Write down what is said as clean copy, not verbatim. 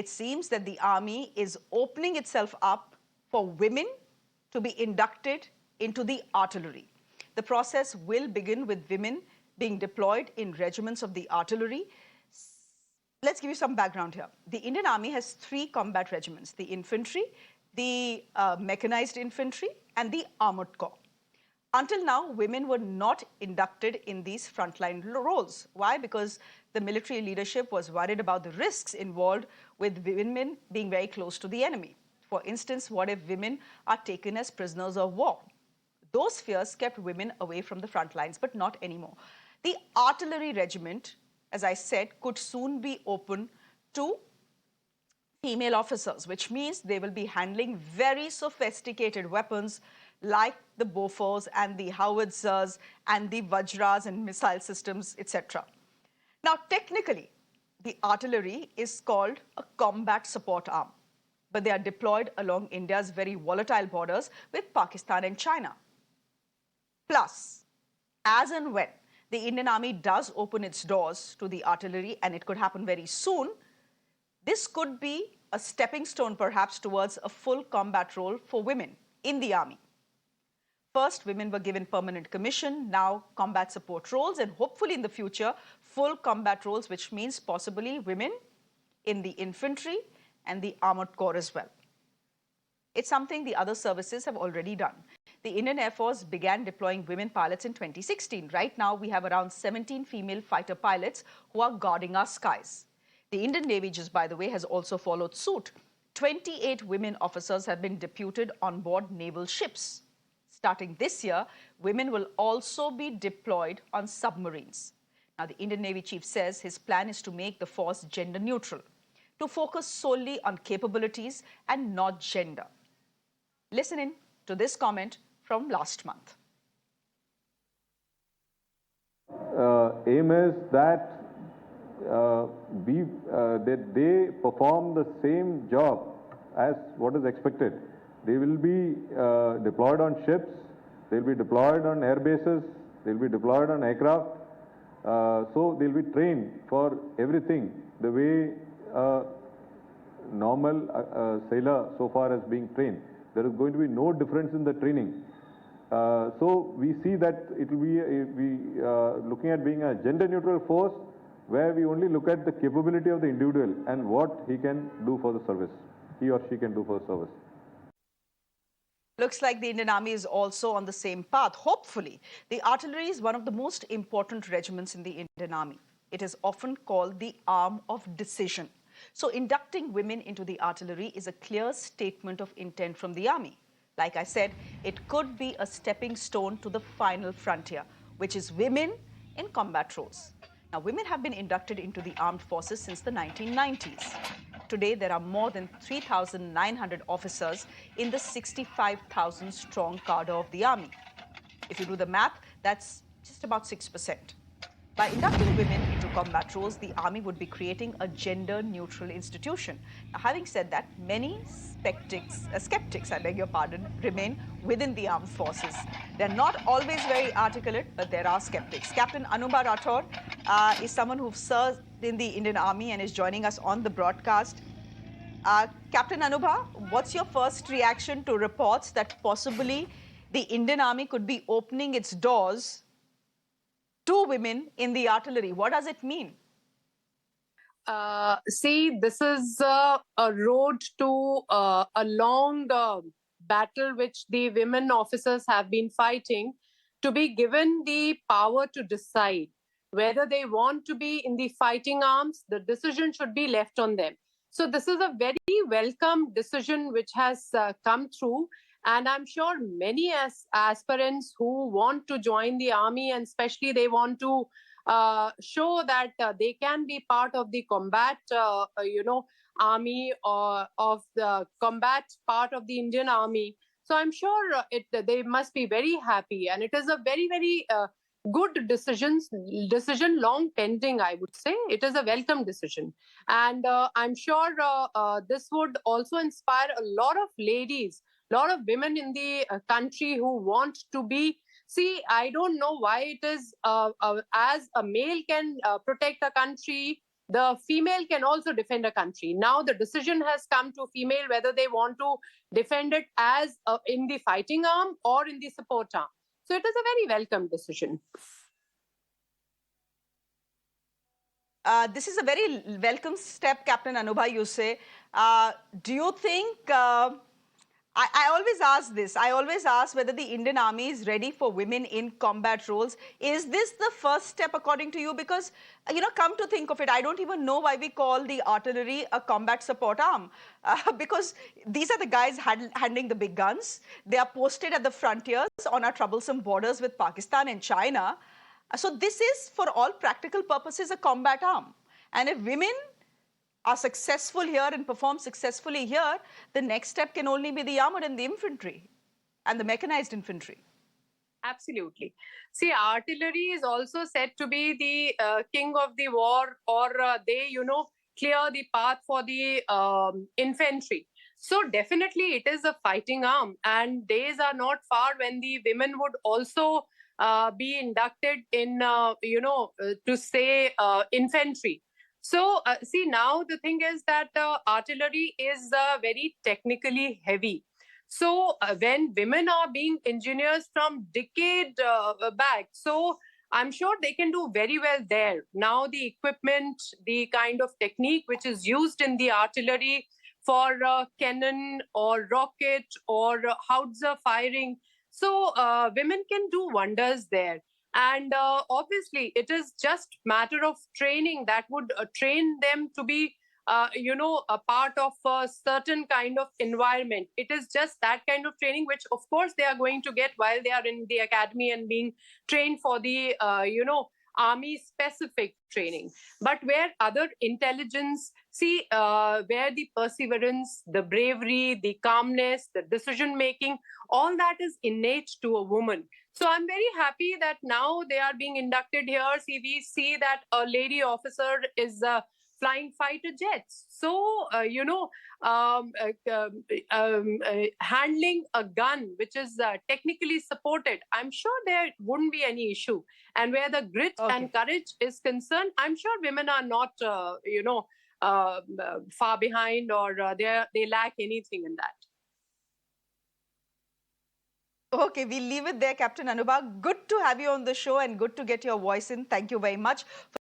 it seems that the army is opening itself up for women to be inducted into the artillery. The process will begin with women being deployed in regiments of the artillery. Let's give you some background here. The Indian Army has 3 combat regiments: the infantry, the mechanized infantry, and the armored corps. Until now, women were not inducted in these frontline roles. Why? Because the military leadership was worried about the risks involved with women being very close to the enemy. For instance, what if women are taken as prisoners of war? Those fears kept women away from the front lines, but not anymore. The artillery regiment, as I said, could soon be open to female officers, which means they will be handling very sophisticated weapons like the Bofors and the howitzers and the Vajras and missile systems, etc. Now, technically, the artillery is called a combat support arm, but they are deployed along India's very volatile borders with Pakistan and China. Plus, as and when the Indian Army does open its doors to the artillery, and it could happen very soon, this could be a stepping stone perhaps towards a full combat role for women in the army. First, women were given permanent commission, now combat support roles, and hopefully in the future, full combat roles, which means possibly women in the infantry and the armored corps as well. It's something the other services have already done. The Indian Air Force began deploying women pilots in 2016. Right now, we have around 17 female fighter pilots who are guarding our skies. The Indian Navy, just by the way, has also followed suit. 28 women officers have been deputed on board naval ships. Starting this year, women will also be deployed on submarines. Now, the Indian Navy chief says his plan is to make the force gender neutral, to focus solely on capabilities and not gender. Listen in to this comment from last month. Aim is that they perform the same job as what is expected. They will be deployed on ships, they will be deployed on air bases, they will be deployed on aircraft. So they will be trained for everything the way a normal sailor so far is being trained. There is going to be no difference in the training. So we see that it will be looking at being a gender neutral force where we only look at the capability of the individual and what he can do for the service, he or she can do for the service. Looks like the Indian Army is also on the same path, hopefully. The artillery is one of the most important regiments in the Indian Army. It is often called the arm of decision. So inducting women into the artillery is a clear statement of intent from the army. Like I said, it could be a stepping stone to the final frontier, which is women in combat roles. Now, women have been inducted into the armed forces since the 1990s. Today, there are more than 3,900 officers in the 65,000 strong cadre of the army. If you do the math, that's just about 6%. By inducting women into combat roles, the army would be creating a gender-neutral institution. Now, having said that, many skeptics, I beg your pardon, remain within the armed forces. They're not always very articulate, but there are skeptics. Captain Anubha Rathaur is someone who served in the Indian Army and is joining us on the broadcast. Captain Anubha, what's your first reaction to reports that possibly the Indian Army could be opening its doors to women in the artillery? What does it mean? See, this is a road to a long battle which the women officers have been fighting, to be given the power to decide whether they want to be in the fighting arms. The decision should be left on them. So this is a very welcome decision which has come through. And I'm sure many aspirants who want to join the army, and especially they want to show that they can be part of the combat, army or of the combat part of the Indian Army. So I'm sure they must be very happy. And it is a very, very good decision, long pending, I would say. It is a welcome decision. And I'm sure this would also inspire a lot of ladies, a lot of women in the country who want to be. See, I don't know why it is as a male can protect a country, the female can also defend a country. Now the decision has come to female whether they want to defend it as in the fighting arm or in the support arm. So it is a very welcome decision. This is a very welcome step, Captain Anubha, you say. Do you think, I always ask this, I always ask whether the Indian Army is ready for women in combat roles. Is this the first step according to you? Because, come to think of it, I don't even know why we call the artillery a combat support arm. Because these are the guys handling the big guns. They are posted at the frontiers on our troublesome borders with Pakistan and China. So this is, for all practical purposes, a combat arm. And if women are successful here and perform successfully here, the next step can only be the armored and the infantry and the mechanized infantry. Absolutely. See, artillery is also said to be the king of the war, or they, clear the path for the infantry. So definitely it is a fighting arm, and days are not far when the women would also be inducted in, to say infantry. So see, now the thing is that artillery is very technically heavy. So when women are being engineers from decade back, so I'm sure they can do very well there. Now the equipment, the kind of technique which is used in the artillery for cannon or rocket or howitzer firing, so women can do wonders there. And obviously, it is just matter of training that would train them to be a part of a certain kind of environment. It is just that kind of training, which of course they are going to get while they are in the academy and being trained for the, army specific training. But where other intelligence, see, where the perseverance, the bravery, the calmness, the decision making, all that is innate to a woman. So I'm very happy that now they are being inducted here. See, we see that a lady officer is flying fighter jets. So, handling a gun, which is technically supported, I'm sure there wouldn't be any issue. And where the grit and courage is concerned, I'm sure women are not, far behind, or they lack anything in that. Okay, we'll leave it there, Captain Anubha. Good to have you on the show and good to get your voice in. Thank you very much.